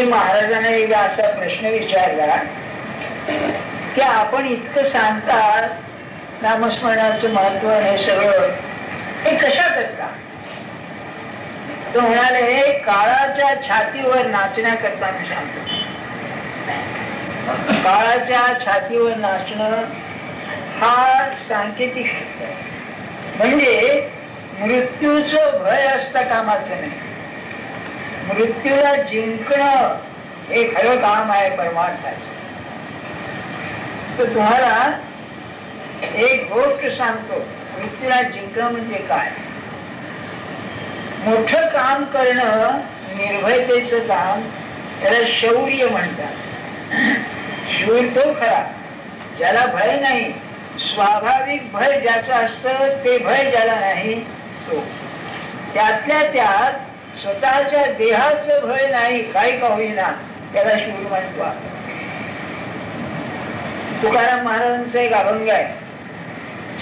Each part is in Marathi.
महाराजांना एकदा असा प्रश्न विचारला की आपण इतकं सांगतात नामस्मरणाचं महत्व हे सगळं हे कशा करता? तो म्हणाले काळाच्या छातीवर नाचण्याकरता मी सांगतो. काळाच्या छातीवर नाचणं हा सांकेतिक शब्द आहे. म्हणजे मृत्यूचं भय असता कामाचं नाही. मृत्यूला जिंकणं हे खरं काम आहे परमार्थाचं. तर तुम्हाला एक गोष्ट सांगतो, मृत्यूला जिंकणं म्हणजे काय? मोठं काम करणं, निर्भयतेचं काम, त्याला शौर्य म्हणतात. शूर तो खरा ज्याला भय नाही. स्वाभाविक भय ज्याचं असतं ते भय ज्याला नाही तो. त्यातल्या त्यात स्वतःच्या देहाचं भय नाही, काही का होईना, त्याला शूर म्हणतो. तुकाराम महाराजांचा एक अभंग आहे,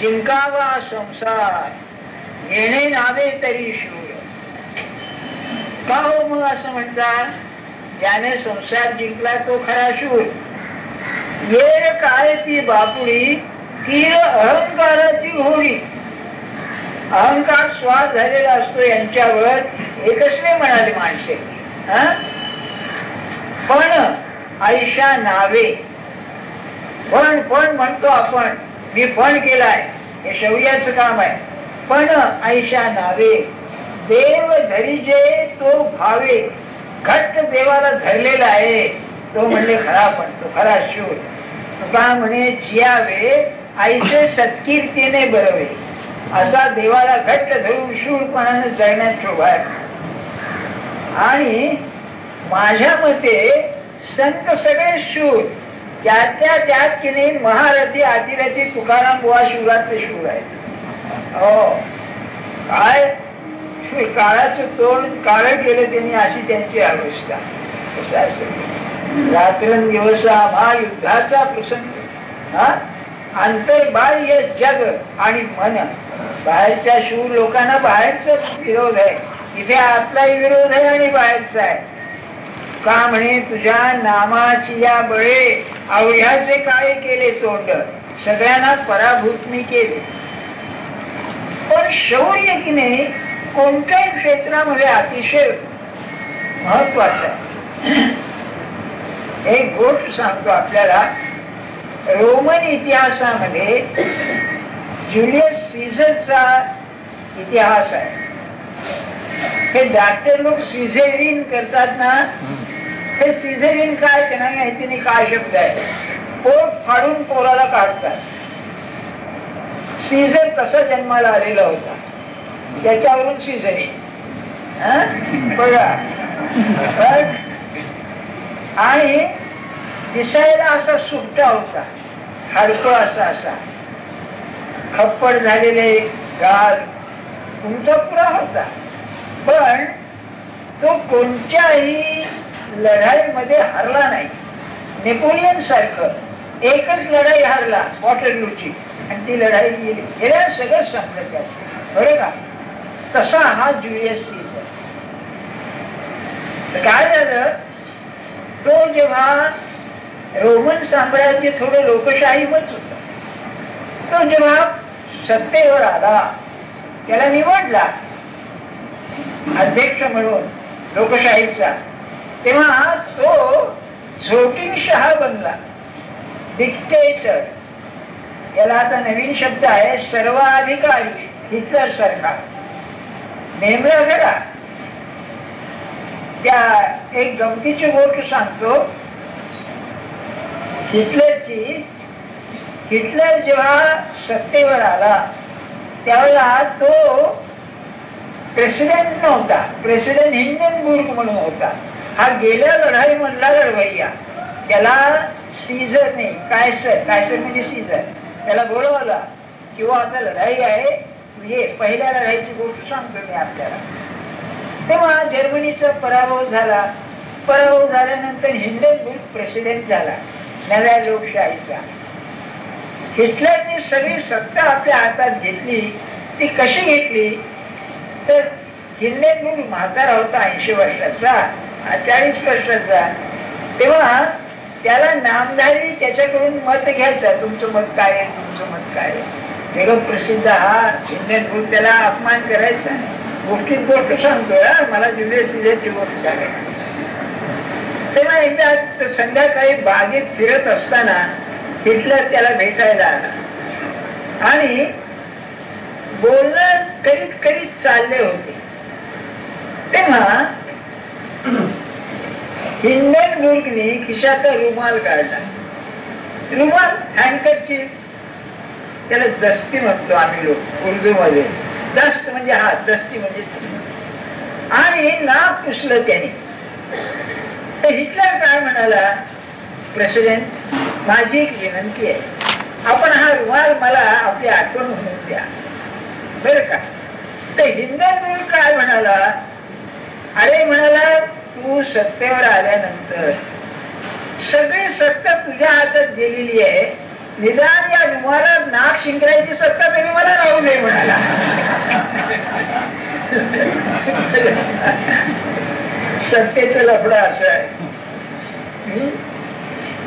जिंकावा संसार येणे नावे तरी शूर. का हो मग असं म्हणतात? ज्याने संसार जिंकला तो खरा शूर. येर काय ती बापुडी तीर अहंकाराची घोडी. अहंकार स्वाद झालेला असतो यांच्यावर, एकच नाही म्हणाले माणसे. पण आयशा नावे, पण म्हणतो आपण, मी पण केलाय, हे शौर्याचं काम आहे. पण आयशा नावे देव धरीजे तो भावे. घट्ट देवाला धरलेला आहे तो म्हणले खरा, पण तो खरा शूर. तुका म्हणे जियावे आईचे सत्कीर्तीने बरवे. असा देवाला घट्ट धरून शूरपणाने जगण्यात शोभा आहे. आणि माझ्या मते संत सगळे शूर, त्यात की नाही महारथी अतिरथी तुकाराम बुवा शूरातले शूर आहेत. हो काय काळाचं तोंड काळं केलं त्यांनी, अशी त्यांची अवस्था. कसं असेल? रात्रंदिवस हा युद्धाचा प्रसंग. आंतरबाह्य जग आणि मन. बाहेरच्या शूर लोकांना बाहेरचा विरोध आहे, इथे आतलाही विरोध आहे आणि बाहेरचा आहे. का म्हणे तुझ्या नामाची या बळे आवड्याचे काय केले तोंड. सगळ्यांना पराभूत मी केले. पण शौर्य की नाही कोणत्याही क्षेत्रामध्ये अतिशय महत्वाचं आहे. एक गोष्ट सांगतो आपल्याला. रोमन इतिहासामध्ये ज्युलियस सीझरचा इतिहास आहे. हे डॉक्टर लोक सिझेरियन करतात ना, हे सिझेरियन काय त्यांना माहिती नाही काय शब्द आहे. पोट फाडून पोराला काढतात. सीझर कसा जन्माला आलेला होता त्याच्यावरून सिझेरियन बघा. आणि दिसायला असा सुट्टा होता, हाडकं असा खप्पड झालेले गाल, तुमचा पुरा होता. पण तो कोणत्याही लढाईमध्ये हरला नाही. नेपोलियन सारखं एकच लढाई हरला, वॉटरलूची, आणि ती लढाई गेली, गेल्या सगळं संपलं त्याचं. बरं का? तसा हा ज्युलियस सीझर. काय झालं, तो जेव्हा रोमन साम्राज्य थोडं लोकशाहीमच होत, तो जेव्हा सत्तेवर आला, त्याला निवडला अध्यक्ष म्हणून लोकशाहीचा, तेव्हा तो झोटिंग शहा बनला, डिक्टेटर. याला आता नवीन शब्द आहे सर्वाधिकारी. हिटलर सरकार नेमलं जरा. त्या एक गमतीची गोष्ट सांगतो हिटलरची. हिटलर जेव्हा सत्तेवर आला त्यावेळेला तो प्रेसिडेंट नव्हता, प्रेसिडेंट हिंडनबुर्ग म्हणून होता. हा गेल्या लढाई म्हणला लढवय्या. त्याला सीझर नाही, कायसर म्हणजे सीझर. त्याला बोलवला किंवा आता लढाई आहे, म्हणजे पहिल्या लढाईची गोष्ट सांगतो मी आपल्याला. तेव्हा जर्मनीचा पराभव झाला. पराभव झाल्यानंतर हिंडनबुर्ग प्रेसिडेंट झाला नव्या लोकशाहीचा. हिटलरने सगळी सत्ता आपल्या हातात घेतली. ती कशी घेतली तर हिंडनबुर्ग म्हातारा होता 80 वर्षाचा, 40 वर्षाचा, तेव्हा त्याला नामधारी त्याच्याकडून मत घ्यायचं. तुमचं मत काय आहे, तुमचं मत काय आहे. जगत प्रसिद्ध हा इंडियन ग्रुप, त्याला अपमान करायचा. गोष्टीत गोष्ट सांगतोय, मला जुलियस सीझरची गोष्ट सांगायची. तेव्हा एकदा संध्याकाळी बागेत फिरत असताना हिटलर त्याला भेटायला आला आणि बोलणं करीत करीत चालले होते. तेव्हा हिंडनबुर्गने खिशाचा रुमाल काढला. रुमाल हँडकरचीफ, त्याला दस्ती म्हणतो आम्ही लोक उर्दू मध्ये. दस्त म्हणजे हात, दस्ती म्हणजे, आणि नाक पुसलं त्याने. तर हिटलर काय म्हणाला, प्रेसिडेंट माझी एक विनंती आहे, आपण हा रुमाल मला आपली आठवण म्हणून द्या बर का. तर हिंदनबुर्ग काय म्हणाला, अरे म्हणाला तू सत्तेवर आल्यानंतर सगळी सत्ता तुझ्या हातात गेलेली आहे, निदान या रुमाला नाक शिंकरायची सत्ता तरी मला राहू नये म्हणाला. सत्तेचं लफडं असं आहे.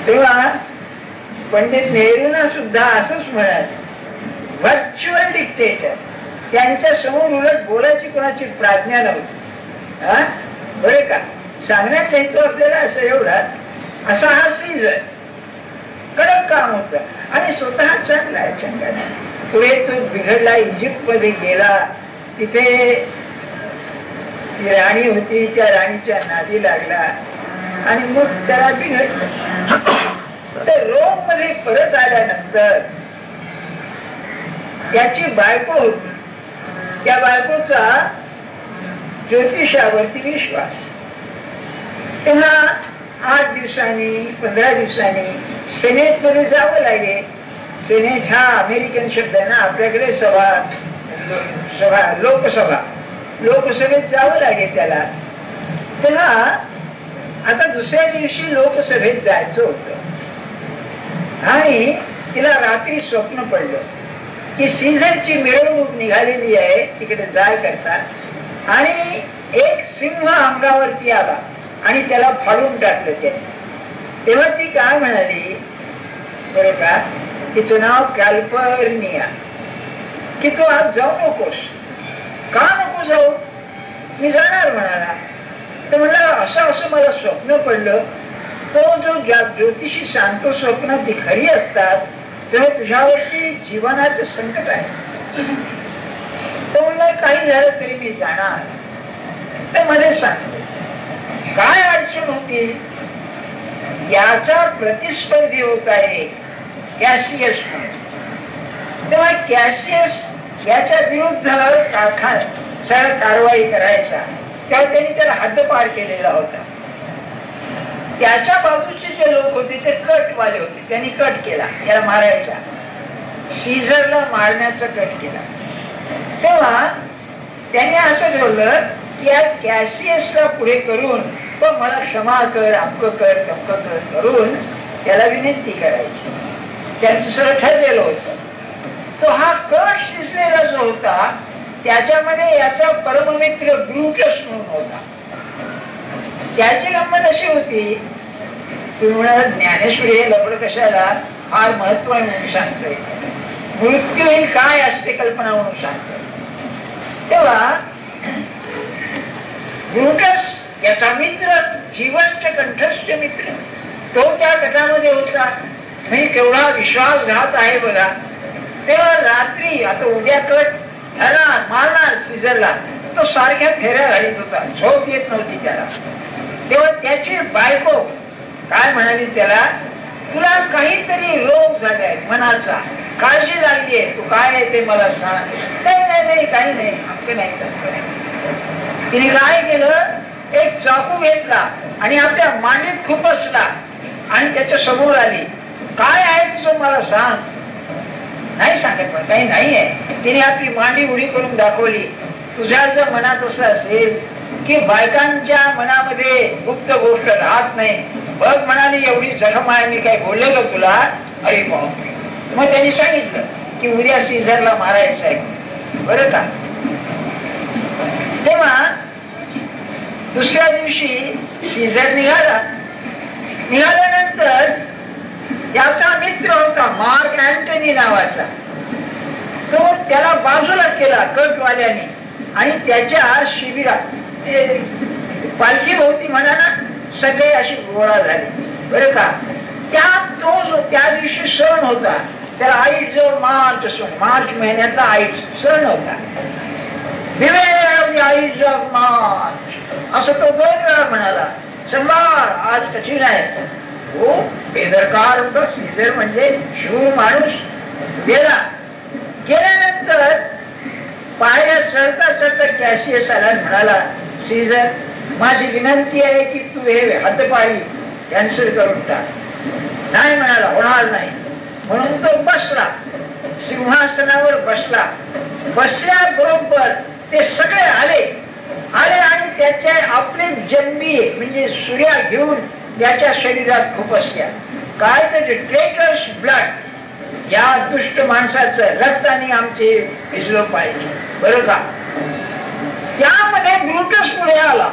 तेव्हा पंडित नेहरूंना सुद्धा असंच म्हणाले, व्हर्च्युअल डिक्टेटर. त्यांच्या समोर उलट बोलायची कोणाची प्राज्ञा नव्हती. बरे का, सांगण्याचा हेतू आपल्याला असं एवढाच, असा हा सीझर कडक काम होत आणि स्वतः चांगला आहे, चांगला. पुढे तो बिघडला, इजिप्त मध्ये गेला, तिथे राणी होती, त्या राणीच्या नादी लागला आणि मग त्याला बिघडलं. तर रोम मध्ये परत आल्यानंतर त्याची बायको होती, त्या बायकोचा ज्योतिषावरती विश्वास. तेव्हा 8 दिवसांनी 15 दिवसांनी सेनेट मध्ये जावं लागेल. सेनेट हा अमेरिकन शब्द आहे ना, आपल्याकडे सभा लोकसभा, लोकसभेत जावं लागेल त्याला. तेव्हा आता दुसऱ्या दिवशी लोकसभेत जायचं होतं आणि तिला रात्री स्वप्न पडलं की सीझरची मिरवणूक निघालेली आहे तिकडे जाय करता, आणि एक सिंह अंगावरती आला आणि त्याला फाडून टाकलं त्याने. तेव्हा ती काय म्हणाली बरं का, तिचं नाव कॅल्फर्निया, की तू आज जाऊ नकोस. का नको जाऊ, मी जाणार म्हणाला. तर म्हणलं असं मला स्वप्न पडलं, तो जो ज्योतिषी सांगतो स्वप्न ती खरी असतात, तेव्हा तुझ्यावरती जीवनाचं संकट आहे. तो म्हणलं काही झालं तरी मी जाणार. तर मध्ये सांगतो काय अडचण होती. याचा प्रतिस्पर्धी होत आहे कॅसियस. तेव्हा कॅसियस याच्या विरुद्ध कारवाई करायचा, तेव्हा त्यांनी त्याला हद्दपार केलेला होता. त्याच्या बाजूचे जे लोक होते ते कटवाले होते, त्यांनी कट केला, याला मारायचा, सीझरला मारण्याचा कट केला. तेव्हा त्यांनी असं ठरवलं की या कॅसियसला पुढे करून तो मला क्षमा कर, अमकं कर, तमकं कर करून त्याला विनंती करायची. त्यांचं सगळं ठरलेलं होतं. तो हा कट शिजलेला जो होता त्याच्यामध्ये याचा परममित्र ब्रूटस म्हणून होता. त्याची गंमत अशी होती, तुम्ही म्हणाल ज्ञानेश्वरी हे लपड कशाला, फार महत्व म्हणून सांगतोय, मृत्यू ही काय असते कल्पना म्हणून सांगतोय. तेव्हा ब्रूटस याचा मित्र, जीवनच कंठस्थ मित्र, तो त्या गटामध्ये होता. म्हणजे केवढा विश्वासघात आहे बघा. तेव्हा रात्री आता उद्या कट धरणार मारणार सीझरला, तो सारख्या फेऱ्या घालीत होता, झोप येत नव्हती त्याला. तेव्हा त्याची बायको काय म्हणाली त्याला, तुला काहीतरी रोग झालाय मनाचा, काळजी लागली आहे, तू काय आहे ते मला सांग. नाही काही नाही, आमचं नाही तसं नाही. तिने काय केलं, एक चाकू घेतला आणि आपल्या मांडीत खुपसला आणि त्याच्या समोर आली. काय आहे तुझं मला सांग. नाही सांगत, पण काही नाही आहे. तिने आपली मांडी उडी करून दाखवली. तुझ्या जर मनात असं असेल की बायकांच्या मनामध्ये गुप्त गोष्ट राहत नाही, बघ म्हणाली एवढी जखम आहे, मी काय बोललो का तुला. अरे बाप. मग त्यांनी सांगितलं की उद्या सीझरला मारायचं आहे बरं का. तेव्हा दुसऱ्या दिवशी सीझर निघाल्यानंतर याचा मित्र होता मार्क अँटनी नावाचा, तो त्याला बाजूला केला कटवाल्याने आणि त्याच्या शिबिरात पालखी होती म्हणा ना, सगळे अशी गोळा झाली बरं का. तो जो त्या दिवशी सण होता त्याला आईच मार्च सण, मार्च महिन्यातला आईच सण होता. आईज ऑफ मार्च असं तो 2 वेळा म्हणाला. संभाळ आज कठीण आहे. हो बेदरकार होता सीझर, म्हणजे शूर माणूस. गेल्यानंतर पायऱ्या चढता चढता कॅशियस आला म्हणाला, सीझर माझी विनंती आहे की तू हे हातपाळी कॅन्सल करून टाक. नाही म्हणाला, होणार नाही. म्हणून तो बसला, सिंहासनावर बसला. बसल्याबरोबर ते सगळे आले आणि त्याचे आपले जंबी म्हणजे सूर्या घेऊन त्याच्या शरीरात खुपसल्या. काय तर ट्रेटर्स ब्लड, या दुष्ट माणसाचं रक्ताने आमचे भिजलं पाहिजे बरं का. त्यामध्ये ब्रुटस पुढे आला.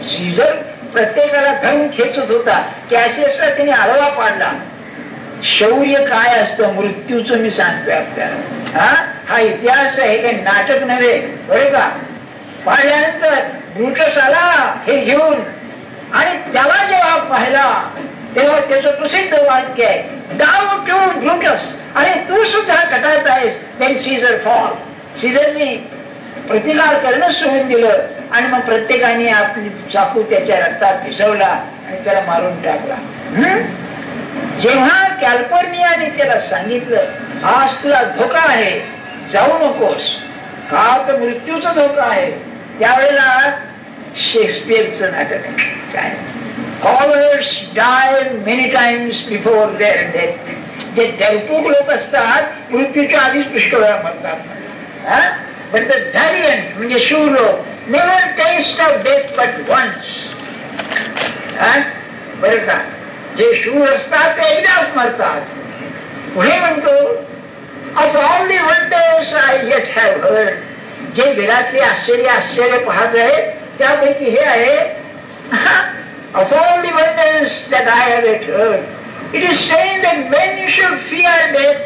सीझर प्रत्येकाला धरून खेचत होता. कॅशियसला त्याने आळवा पाडला. शौर्य काय असतं मृत्यूचं मी सांगतोय आपल्याला. हा इतिहास आहे, काही नाटक नव्हे बरं का. पाहिल्यानंतर ब्रुटस आला हे घेऊन, आणि त्याला जेव्हा पाहिला तेव्हा त्याचं प्रसिद्ध वाक्य आहे, डाऊ टू ब्रुटस, आणि तू सुद्धा कटात आहेस. Then Caesar fall. सीझरने प्रतिकार करणं सोडून दिलं आणि मग प्रत्येकाने आपली चाकू त्याच्या रक्तात भिजवला आणि त्याला मारून टाकला. जेव्हा कॅलिफोर्नियाने त्याला सांगितलं आज तुला धोका आहे, जाऊ नकोस, का तर मृत्यूचा धोका आहे, त्यावेळेला शेक्सपियरचं नाटक आहे काय, cowards die many times before their death. जे डरपोक लोक असतात मृत्यूच्या आधीच पुष्कळ वेळा मरतात. बट द व्हॅलियंट म्हणजे शूर लोक never taste of death but once. बरं का, जे शूर असतात ते एकदाच मरतात. पुढे म्हणतो of all the wonders I eight have heard, जे वेळातले आश्चर्य पाहत आहे त्यापैकी हे आहे, of all the wonders that I have eight heard, it is saying that main should fear death.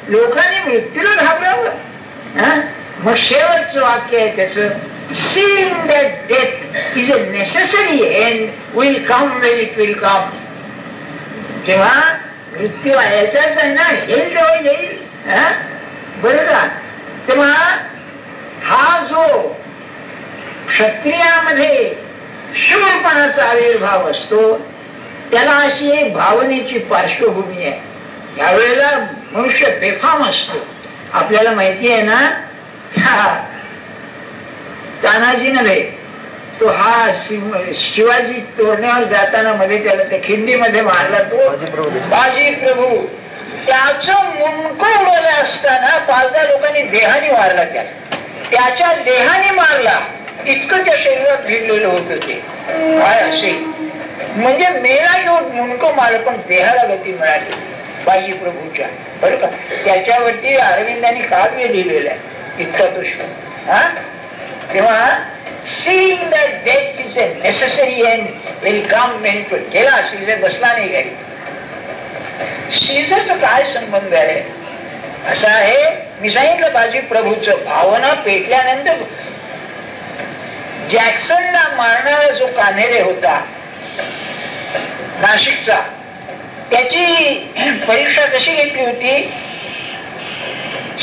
लोकांनी मृत्यूला घाबरावं. मग शेवटचं वाक्य आहे त्याचं, seeing that death is a necessary end will come when it will come. जेव्हा मृत्यू यायचाच आहे ना, येईल तेव्हा येईल बरं का. तेव्हा हा जो क्षत्रियामध्ये शूरपणाचा आविर्भाव असतो त्याला अशी एक भावनेची पार्श्वभूमी आहे. यावेळेला मनुष्य बेफाम असतो. आपल्याला माहिती आहे ना, तानाजी नव्हे तो हा शिवाजी तोरण्यावर जाताना मध्ये त्याला त्या खिंडीमध्ये मारला तो बाजी प्रभू. त्याचं मुंडकं उडवलं असताना 5-10 लोकांनी देहाने मारला. त्याच्या देहाने मारला इतकं त्या शरीरात भिडलेलं होतं ते. काय असे म्हणजे मेळा येऊन मुंडकं मारलं पण देहाला गती मिळाली बाजी प्रभूच्या बरं का. त्याच्यावरती अरविंदांनी काव्य लिहिलेलं आहे इतका दुष्ट. तेव्हा seeing that death is a necessary end will come when it will. गेला सीझर बसला नाही घरी. सीझरचा काय संबंध आहे असा आहे, मी सांगितलं बाजी प्रभूचं भावना पेटल्यानंतर जॅक्सनला मारणारा जो कान्हेरे होता नाशिकचा, त्याची परीक्षा कशी घेतली होती.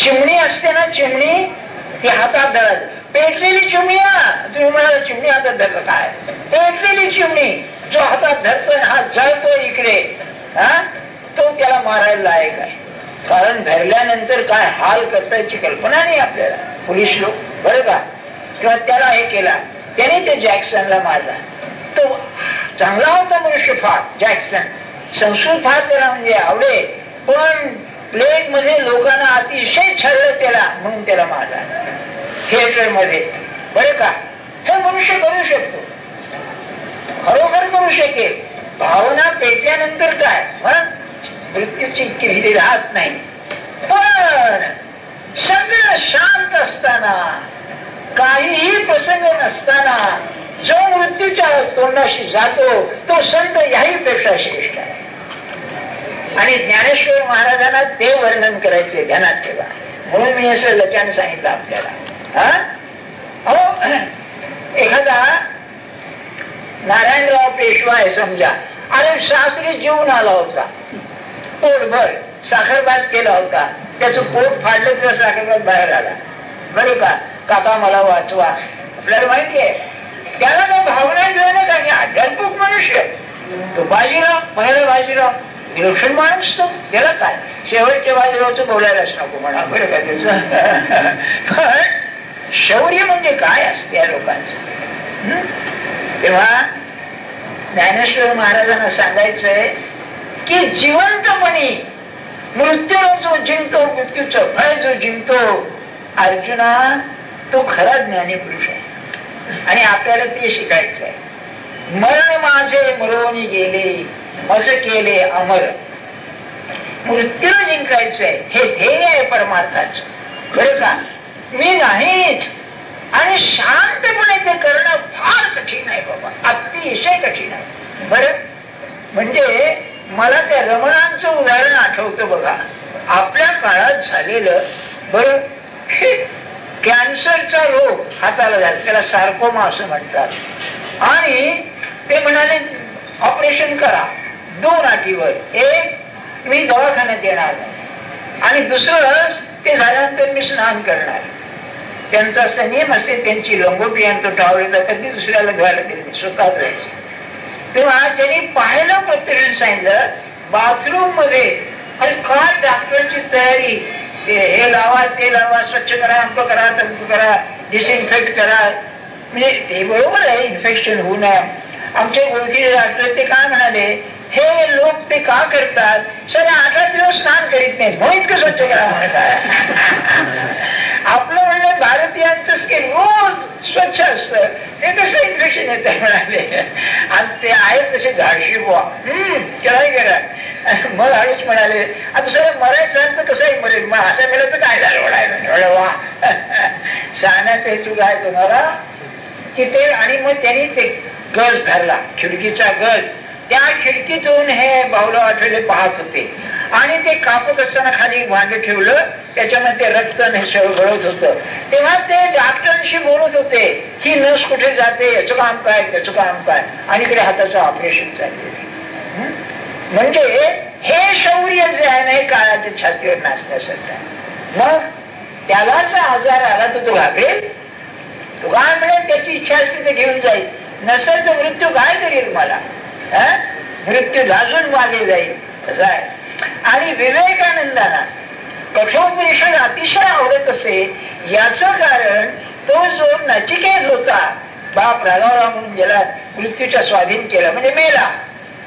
चिमणी असते ना, चिमणी ती हातात धरत, पेटलेली चिमणी. तुम्ही म्हणाला चिमणी हातात धरलं काय, पेटलेली चिमणी जो हातात धरतोय हात जळतो इकडे, तो त्याला मारायला लायक आहे. कारण धरल्यानंतर काय हाल करतायची कल्पना नाही आपल्याला पोलीस लोक बरं का. किंवा त्याला हे केला, त्याने ते जॅक्सनला मारला. तो चांगला होता मनुष्य फार जॅक्सन, संस्कृत फार त्याला म्हणजे आवडे, पण प्लेग मध्ये लोकांना अतिशय छळलं त्याला म्हणून त्याला मारला थिएटर मध्ये बरं का. हे मनुष्य करू शकतो, खरोखर करू शकेल. भावना पेटल्यानंतर काय मृत्यूची इतकी भीती राहत नाही. पण सगळं शांत असताना, काहीही प्रसंग नसताना जो मृत्यूच्या तोंडाशी जातो तो संत याही पेक्षा श्रेष्ठ आहे. आणि ज्ञानेश्वर महाराजांना ते वर्णन करायचे ध्यानात ठेवा. म्हणून मी असं लचान सांगितलं आपल्याला. एखादा नारायणराव पेशवा आहे समजा, आणि सासरी जेवून आला होता, पोटभर साखरभात केला होता, त्याचं पोट फाडलं तर साखरभात बाहेर आला. बरं का, काका मला वाचवा. आपल्याला माहिती आहे त्याला काही भावना घेऊन काही आध्यात्मिक मनुष्य तो. बाजीराव, पहिला बाजीराव विलक्षण माणूस तो, त्याला काय शेवटच्या बाजीरावचं बोलायलाच नको म्हणा. बरं का त्याच पण शौर्य म्हणजे काय असते या लोकांचं. तेव्हा ज्ञानेश्वर महाराजांना सांगायचंय की जिवंतपणी मृत्यूला जो जिंकतो, मृत्यूचं फळ जो जिंकतो अर्जुना, तो खरा ज्ञानी पुरुष आहे. आणि आपल्याला ते शिकायचं आहे. मरण माझे मरोनी गेले, असं केले अमर. मृत्यू जिंकायचंय हे ध्येय आहे परमार्थाचं. बरं का, मी नाहीच. आणि शांतपणे ते करणं फार कठीण आहे बाबा, अतिशय कठीण आहे. बरं, म्हणजे मला त्या रमणांचं उदाहरण आठवतं बघा. आपल्या काळात झालेलं बरं, कॅन्सरचा रोग हाताला झाला, त्याला सार्कोमा असं म्हणतात. आणि ते म्हणाले ऑपरेशन करा 2 अटीवर. एक, मी दवाखान्यात येणार नाही, आणि दुसरं, ते झाल्यानंतर मी स्नान करणार. त्यांचा असा नियम असे, त्यांची लंगोटी आणि तो टावळीचा कधी दुसऱ्याला घ्यायला दिले, स्वतः जायचं. तेव्हा त्यांनी पाहिलं, पत्रिकेत सांगितलं बाथरूम मध्ये, आणि काय डॉक्टरची तयारी, हे लावा ते लावा, स्वच्छ करा, अंक करा, तंक करा, डिसइन्फेक्ट करा. म्हणजे ते बरोबर आहे, इन्फेक्शन होऊ नये. आमचे ओळखीचे डॉक्टर ते काय म्हणाले, हे लोक ते का करतात, सर 8 दिवस स्नान करीत नाहीत, म्हणून इतकं स्वच्छ करा म्हणत आहे. आपलं म्हणलं भारतीयांचं स्किन रोज स्वच्छ असतं, ते कसं इन्फेक्शन येतं म्हणाले. आणि ते आहेत तसे धाडशी बुवा, काय करा. मग हळूच म्हणाले, आता सर मरायचं तर कसंही मरेल, मग असं मिळत तर काय झालं म्हणायला. वा सांगण्याचा हेतू काय तुम्हाला की ते. आणि मग त्यांनी ते गज धरला, खिडकीचा गज. त्या खिडकीतून हे बाहुला आठवले पाहत होते, आणि ते कापत असताना खाली भांडे ठेवलं, त्याच्यामध्ये रक्त गळत होतं. तेव्हा ते डॉक्टरांशी बोलत होते की नस कुठे जाते, याचं काम काय, त्याचं काम काय, आणि इकडे हाताचं ऑपरेशन चालले. म्हणजे हे शौर्य जे आहे ना, हे काळाच्या छातीवर नाचण्यासारखं. मग त्यालाच आजार आला तर तो घाबरेल, तो काय म्हणेल, त्याची इच्छा असते ते घेऊन जाईल, नसेल तर मृत्यू काय करेल मला, मृत्यू लाजून मागे जाईल, असं आहे. आणि विवेकानंदांना कठोपनिषद अतिशय आवडत असे, याचं कारण तो जो नचिकेत होता, बाप रागावला म्हणून गेला, मृत्यूच्या स्वाधीन केला, म्हणजे मेला.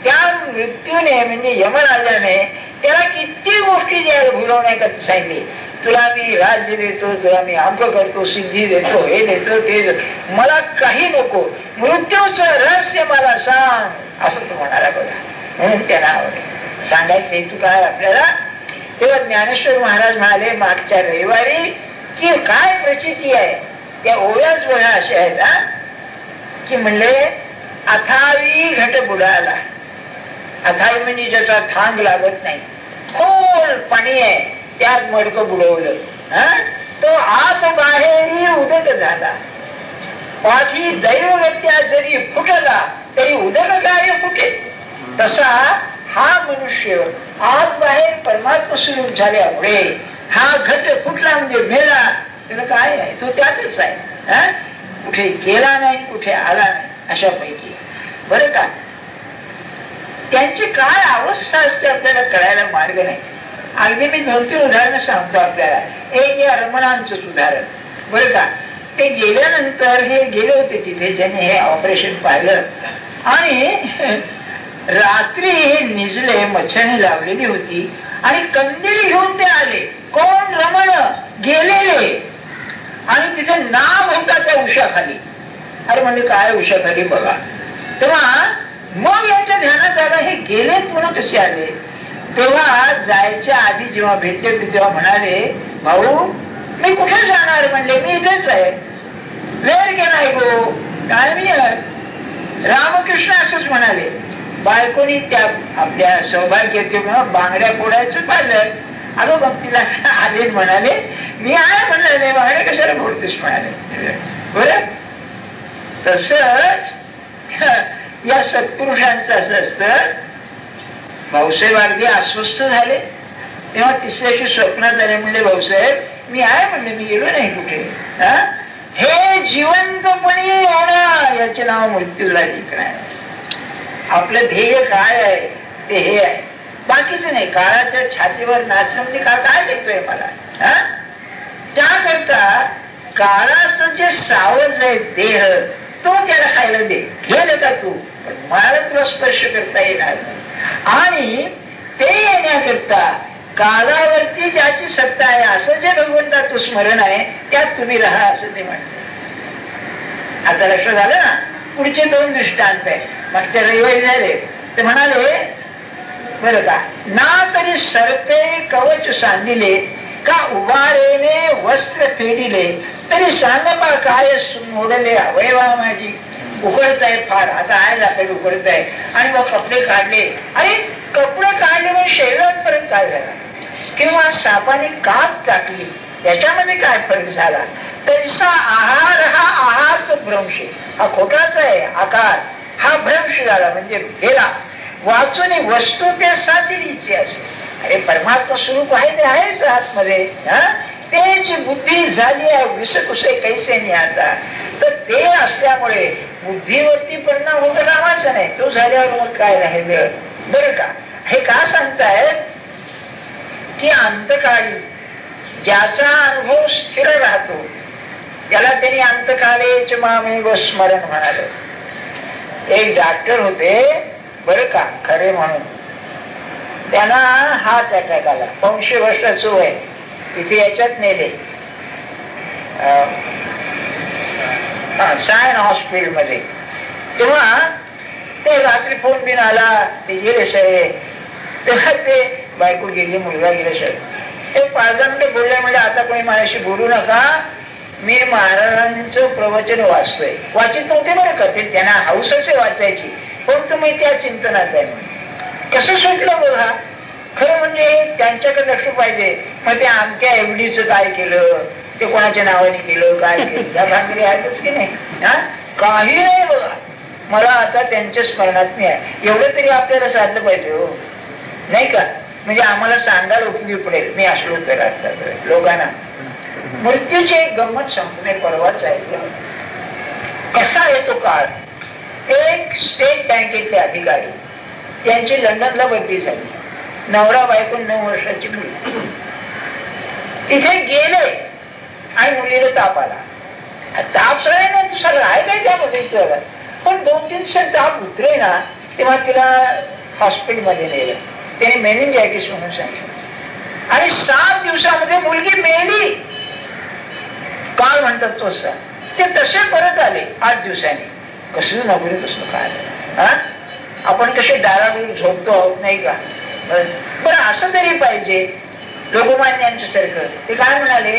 त्या मृत्यूने म्हणजे यमराजाने त्याला किती गोष्टी द्यायला भुलवण्याकरता सांगितली. तुला मी राज्य देतो, तुला मी अंक करतो, सिद्धी देतो, हे देतो, ते देतो, मला काही नको, मृत्यूचं रहस्य मला सांग, असं तो म्हणाला बघा. म्हणून त्यांना आवडलं. सांगायचं हेतू काय आपल्याला. तेव्हा ज्ञानेश्वर महाराज म्हणाले मागच्या रविवारी की काय प्रचिती आहे, त्या ओव्याच बघा अशा आहेत की म्हणले अथावी घट बुडाला. अथावी म्हणजे ज्याचा थांब लागत नाही, खोल पाणी आहे, त्यात मडकं बुडवलं, तो आत बाहेरही उदक झाला. पाठी दैवगत्या जरी फुटला तरी उदक कार्य फुटेल. तसा हा मनुष्य आत बाहेर परमात्मा स्वरूप झाल्यामुळे हा घट फुटला म्हणजे मेला, त्याला काय आहे, तो त्यातच आहे, कुठे गेला नाही, कुठे आला नाही, अशा पैकी. बरं का, त्यांची काय अवस्था असते आपल्याला कळायला मार्ग नाही. अगदी मी 2-3 उदाहरणं सांगतो आपल्याला. एक या रमणांचं उदाहरण. बरं का, ते गेल्यानंतर हे गेले होते तिथे, ज्याने हे ऑपरेशन पाहिलं, आणि रात्री हे निजले, मच्छरने लावलेली होती, आणि कंदील घेऊन ते आले. कोण? रमण गेलेले. आणि तिथे नाव होता त्या उशाखाली. अरे म्हणजे काय उशाखाली बघा. तेव्हा मग याच्या ध्यानात आलं हे गेलेत म्हणून कसे आले. तेव्हा जायच्या आधी जेव्हा भेटले तेव्हा म्हणाले, भाऊ मी कुठे जाणार, म्हणले मी इथेच आहे. वेळ गेलाय गो, काय मी रामकृष्ण असंच म्हणाले. बायकोनी त्या आपल्या सौभाग्य बांगड्या फोडायचं पाहिलं. अगं मग तिला आले म्हणाले, मी आहे म्हणाले, बांगड्या कशाला फोडतेस म्हणाले. बरं, तसंच या सत्पुरुषांचं असं असतं. भाऊसाहेब अगदी अस्वस्थ झाले. तेव्हा तिसऱ्याशी स्वप्नात आले. म्हणले, भाऊसाहेब मी आहे म्हणले, मी गेलो नाही कुठे. हे जिवंतपणे येणं याचे नाव मृत्यूला जिंकणार. आपलं ध्येय काय आहे ते हे आहे, बाकीच नाही. काळाच्या छातीवर नाचणं म्हणजे काय देतोय मला. त्याकरता काळाचं जे सावज आहे देह, तो त्याला खायला दे. घेल का तू, पण मला तुला स्पर्श करता येणार नाही. आणि ते येण्याकरता कालावरती ज्याची सत्ता आहे असं जे भगवंताचं स्मरण आहे त्यात तुम्ही राहा असं ते म्हणते. आता लक्ष झालं ना. पुढचे 2 दृष्टांत आहे. मग ते रविवारी झाले. ते म्हणाले, बरं का, ना तरी सरते कवच सांदिले, का उभारेने वस्त्र फेडिले, तरी सांगपा काय मोडले अवयवा माझी. उघडत आहे फार, आता आहे आपल्याला उघडत आहे. आणि मग कपडे काढले. अरे कपडे काढले म्हणजे शरीरापर्यंत काय झाला, किंवा सापाने काप टाकली त्याच्यामध्ये काय फरक झाला. तसा आहार हा आहारच भ्रंश, हा खोटाच आहे. आकार हा भ्रंश झाला म्हणजे गेला. वाचून वस्तू ते साचलीची असे. अरे परमात्मा स्वरूप आहे ते आहेच आतमध्ये. त्याची बुद्धी झाली आहे विषकुसे कैसे नाही. आता तर ते असल्यामुळे बुद्धीवरती परिणाम होता कामाचा नाही. तो झाल्यावर मग काय राहिलं. बरं का, हे का सांगतायत की अंतकाळी ज्याचा अनुभव स्थिर राहतो त्याला त्यांनी अंतकालेच मामेव स्मरण म्हणाले. एक डॉक्टर होते बरं का, खरे म्हणून. त्यांना हार्ट अटॅक आला. 500 वर्षाचं वय. इथे याच्यात नेले सायन हॉस्पिटल मध्ये. तेव्हा ते रात्री फोन बिन आला, ते गेले साहेब. तेव्हा ते बायको गेली, मुलगा गेला साहेब. एक 5 मिनिटं बोलले. म्हणजे आता कोणी माझ्याशी बोलू नका, मी महाराजांचं प्रवचन वाचतोय. वाचित नव्हते बरं का ते, त्यांना हौस असे वाचायची, पण तुम्ही त्या चिंतनात आहे. कसं सुटलं बघा. खरं म्हणजे त्यांच्याकडे लक्ष पाहिजे. मग ते आमच्या एवढीच काय केलं, ते कोणाच्या नावाने केलं, काय केलं, त्या भांगडी आहेतच की नाही. काही नाही बघा. मला आता त्यांच्या स्मरणात नाही आहे. एवढं तरी आपल्याला साधलं पाहिजे हो, नाही का. म्हणजे आम्हाला सांगायला उपयोगी पडेल. मी असलो तर आता लोकांना मृत्यूची एक गंमत संपणे परवाच आहे. कसा येतो काळ. एक स्टेट बँकेतले अधिकारी, त्यांची लंडनला बदली झाली. नवरा बायको 9 वर्षाची मुलगी. तिथे गेले आणि मुलीला ताप आला. ताप सगळ्यांना सगळं आहे काय त्यामध्ये, पण 2-3 दिवसात ताप उतरे ना, तेव्हा तिला हॉस्पिटलमध्ये नेलं. त्याने मेनिंजायटिस म्हणून सांगितलं. आणि 7 दिवसामध्ये मुलगी मेली. काळ म्हणतात तो सर. ते तसे परत आले 8 दिवसांनी. कसं नोकरी कसं काय. आपण कसे दारावरून झोपतो आहोत नाही का. बरं असं तरी पाहिजे. लोकमान्यांच्या सारखं ते काय म्हणाले,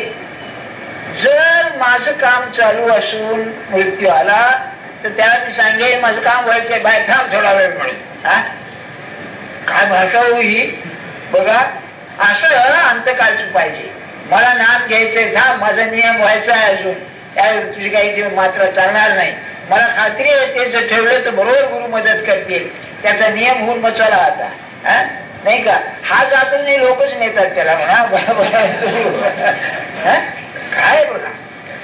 जर माझं काम चालू असून मृत्यू आला तर त्याला मी सांगेन माझं काम व्हायचंय, बाहेर थांब थोडा वेळ म्हणून. काय भाषा होई बघा. असं अंतकाळचं पाहिजे. मला नाम घ्यायचंय, थांब माझा नियम व्हायचा आहे अजून, त्या तुझी काही मात्र चालणार नाही. मला खात्री आहे ते जर ठेवलं तर बरोबर गुरु मदत करतील. त्याचा नियम होऊन मग चला आता. नाही का. हा जात नाही, लोकच नेतात त्याला म्हणा. काय बघा,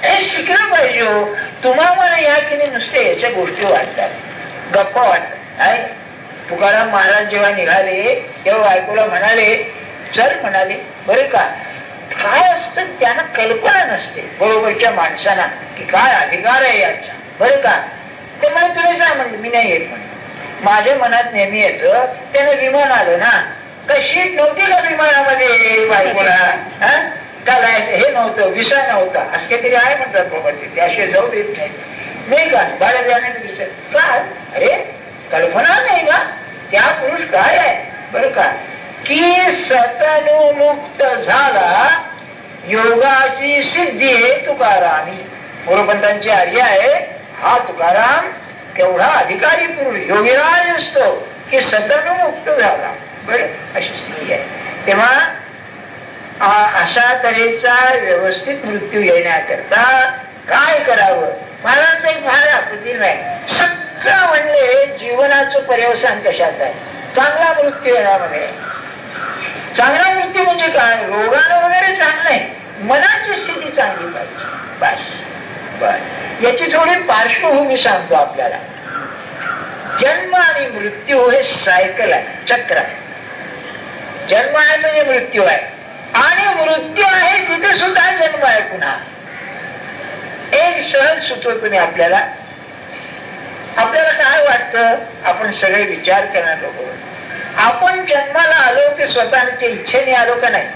हे शिकलं पाहिजे हो. तुम्हाला या की नाही नुसते याच्या गोष्टी वाटतात, गप्पा वाटतात. तुकाराम महाराज जेव्हा निघाले तेव्हा बायकोला म्हणाले, चल म्हणाले. बरं का, काय असतं त्यांना कल्पना नसते बरोबरच्या माणसांना की काय अधिकार आहे याचा. बरं का, ते म्हणे तुम्ही सांग म्हणले. मी नाही येत म्हणे. माझ्या मनात नेहमी येतं. त्यानं विमान आलं ना, का शीट नव्हती का विमानामध्ये बायकोला, काय हे नव्हतं, विसा नव्हता, असं काहीतरी आहे म्हणतात बाबा. ते त्याशिवाय जाऊ देत नाही. नाही का, भाड्या जाण्याचं दिसत काय. अरे कल्पना नाही का. त्या पुरुष काय आहे बरं का, की सतनुमुक्त झाला योगाची सिद्धी हे तुकारामी. मोरपंतांची आर्य आहे हा तुकाराम. केवढा अधिकारी पुरुष योगीराज असतो की सदनुमुक्त झाला. बरं, अशी स्थिती आहे. तेव्हा अशा तऱ्हेचा व्यवस्थित मृत्यू येण्याकरता काय करावं? महाराज एक फार अप्रतिम आहे. सगळं म्हणले जीवनाचं पर्यवसान कशात आहे? चांगला मृत्यू येण्यामध्ये. चांगला मृत्यू म्हणजे काय? रोगानं वगैरे चांगलं मनाची स्थिती चांगली पाहिजे. बस बर, याची थोडी पार्श्वभूमी सांगतो आपल्याला. जन्म आणि मृत्यू हे सायकल आहे, चक्र आहे. जन्म आहे म्हणजे मृत्यू आहे, आणि मृत्यू आहे तिथे सुद्धा जन्म आहे पुन्हा. एक सहज सुचवतो मी आपल्याला. आपल्याला काय वाटतं? आपण सगळे विचार करणार लोक. आपण जन्माला आलो की स्वतःच्या इच्छेने आलो का नाही?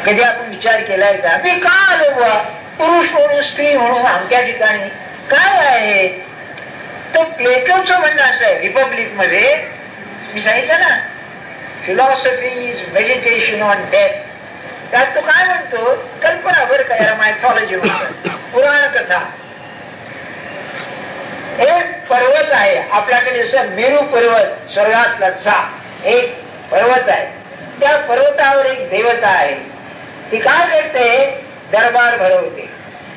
कधी आपण विचार केलाय का? मी का आलो बा? पुरुष म्हणून, स्त्री म्हणून, आमच्या ठिकाणी काय आहे? तर प्लेटोचं म्हणणं असं आहे रिपब्लिक मध्ये, मी सांगितलं ना, philosophy is meditation on death. त्यात तो काय म्हणतो? कल्पना बरं का, याला मायथॉलॉजी म्हणतात, पुराण कथा. एक पर्वत आहे आपल्याकडे, जसं मेरू पर्वत स्वर्गातला एक पर्वत आहे. त्या पर्वतावर एक देवता आहे. ती काय करते? दरबार भरवते.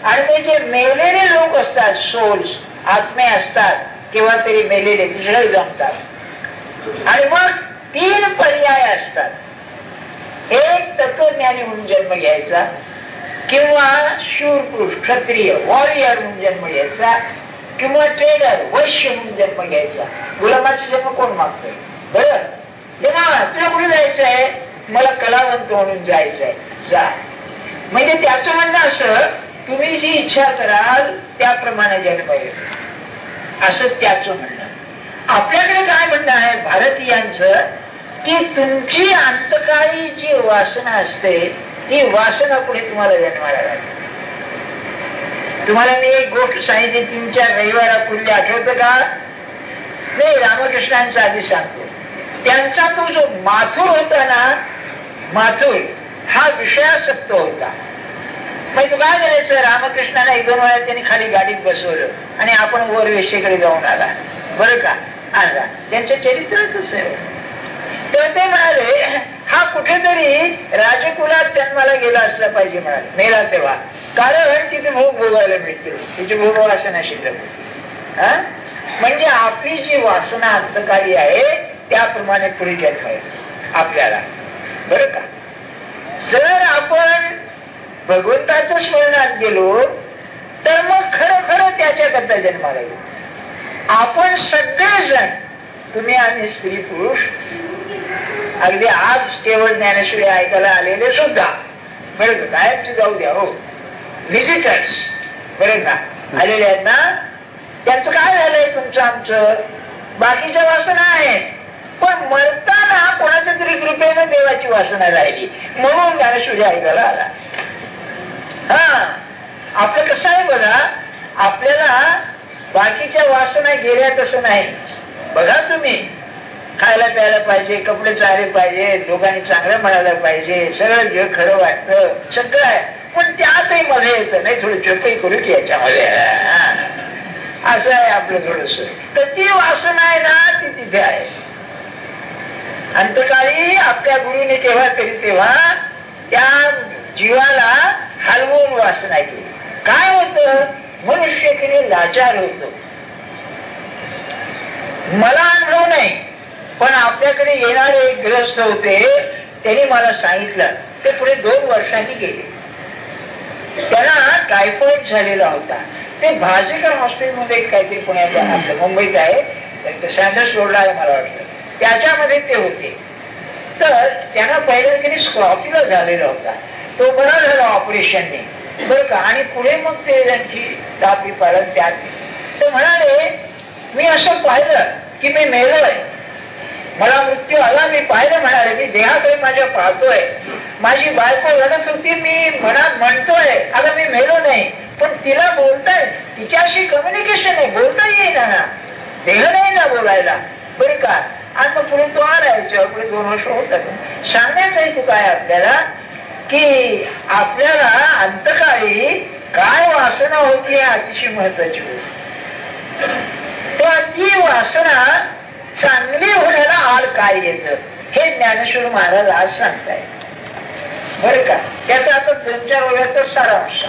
आणि ते जे मेलेले लोक असतात, सोल्स, आत्मे असतात, किंवा तरी मेलेले तिसरे जमतात. आणि मग 3 पर्याय असतात. एक तत्वज्ञानी म्हणून जन्म घ्यायचा, किंवा शूरपुरुष क्षत्रिय वॉरियर म्हणून जन्म घ्यायचा, किंवा ट्रेडर वैश्य म्हणून जन्म घ्यायचा. गुलामाचा जन्म कोण मागतोय? बरं, तेव्हा तुला कुठे जायचंय? मला कलावंत म्हणून जायचंय, जा. म्हणजे त्याचं म्हणणं असं, तुम्ही जी इच्छा कराल त्याप्रमाणे जन्म येईल, असं त्याचं म्हणणं. आपल्याकडे काय म्हणणं आहे भारतीयांचं, की तुमची अंतकाळी जी वासना असते ती वासना पुढे तुम्हाला जन्माला लागते. तुम्हाला मी एक गोष्ट सांगितली 3-4 रविवारापूर्वी, आठवतं का? नाही, रामकृष्णांचा आधी सांगतो. त्यांचा तो जो माथुर होता ना, माथुर हा विषयासक्त होता. मग तू काय करायचं? रामकृष्णाला 1-2 वेळा त्यांनी खाली गाडीत बसवलं आणि आपण वर वेशेकडे जाऊन आला. बरं का? आजा त्यांचं चरित्रच आहे. तर ते म्हणाले, हा कुठेतरी राजकुलात जन्माला गेला असला पाहिजे म्हणाले, मेला तेव्हा. कारण तिथे भोग भोगायला मिळते, तिची भोग वासना शिल्लक होती. म्हणजे आपली जी वासना अंतकाळी आहे त्याप्रमाणे पुढे जन्म आहे आपल्याला. बरं का? जर आपण भगवंताच्या स्मरणात गेलो तर मग खरं त्याच्याकरता जन्माला येऊ. आपण सगळेजण, तुम्ही आणि स्त्री पुरुष, अगदी आज केवळ ज्ञानेश्वरी ऐकायला आलेले सुद्धा, बरं का, गायबची जाऊ द्या, हो, व्हिजिटर्स, बरं का, आलेले आहेत ना, त्यांचं काय झालंय? तुमचं आमचं बाकीच्या वासना आहेत, पण मरताना कोणाच्या तरी कृपेनं देवाची वासना राहिली म्हणून ज्ञानेश्वरी ऐकायला आला. आपलं कसं आहे बघा, आपल्याला बाकीच्या वासना गेल्या तसं नाही. बघा तुम्ही, खायला प्यायला पाहिजे, कपडे चांगले पाहिजे, लोकांनी चांगलं म्हणायला पाहिजे, सगळं जे खरं वाटतं सगळं आहे, पण त्यातही मध्ये येतं नाही, थोडी चोपई करू की याच्यामध्ये, असं आहे आपलं थोडस. तर ती वासना आहे ना, ती तिथे आहे. अंतकाळी आपल्या गुरुने केव्हा तरी तेव्हा त्या जीवाला हलवून वासना केली. काय होतं? मनुष्यकडे लाचार होतो. मला अनुभव नाही, पण आपल्याकडे येणारे एक ग्रस्त होते, त्यांनी मला सांगितलं, ते पुढे 2 वर्षांनी गेले. त्यांना टायफॉइड झालेला होता. ते भासेकर हॉस्पिटलमध्ये काहीतरी पुण्यात आपलं मुंबईत आहे, सँडर्स रोडला आहे मला वाटतं, त्याच्यामध्ये ते होते. तर त्यांना पहिल्या कधी स्क्रॉफिला झालेला होता, तो बरा झाला ऑपरेशनने, बरं का. आणि पुढे मग ते त्यांची दाबी पाळत त्यात ते म्हणाले, मी असं पाहिलं की मी मेलोय, मला मृत्यू आला, मी पाहिलं म्हणाले, मी देहाकडे माझ्या पाहतोय, माझी बायको रडत होती, मी मनात म्हणतोय अगं मी मेलो नाही, पण तिला बोलताय, तिच्याशी कम्युनिकेशन आहे, बोलता येईल ना, देह नाही ना बोलायला, बरं का. आणि मग पुढे तो आलायच्या पुढे 2 वर्ष होतात. सांगण्याचा हेतू काय आपल्याला, की आपल्याला अंतकाळी काय वासना होती हे अतिशय महत्वाची होती. पण ती वासना चांगली होण्याला आड काय येत हे ज्ञानेश्वर महाराज आज सांगताय. बरं का, त्याचा आता 2-4 वेळाचा सारांश.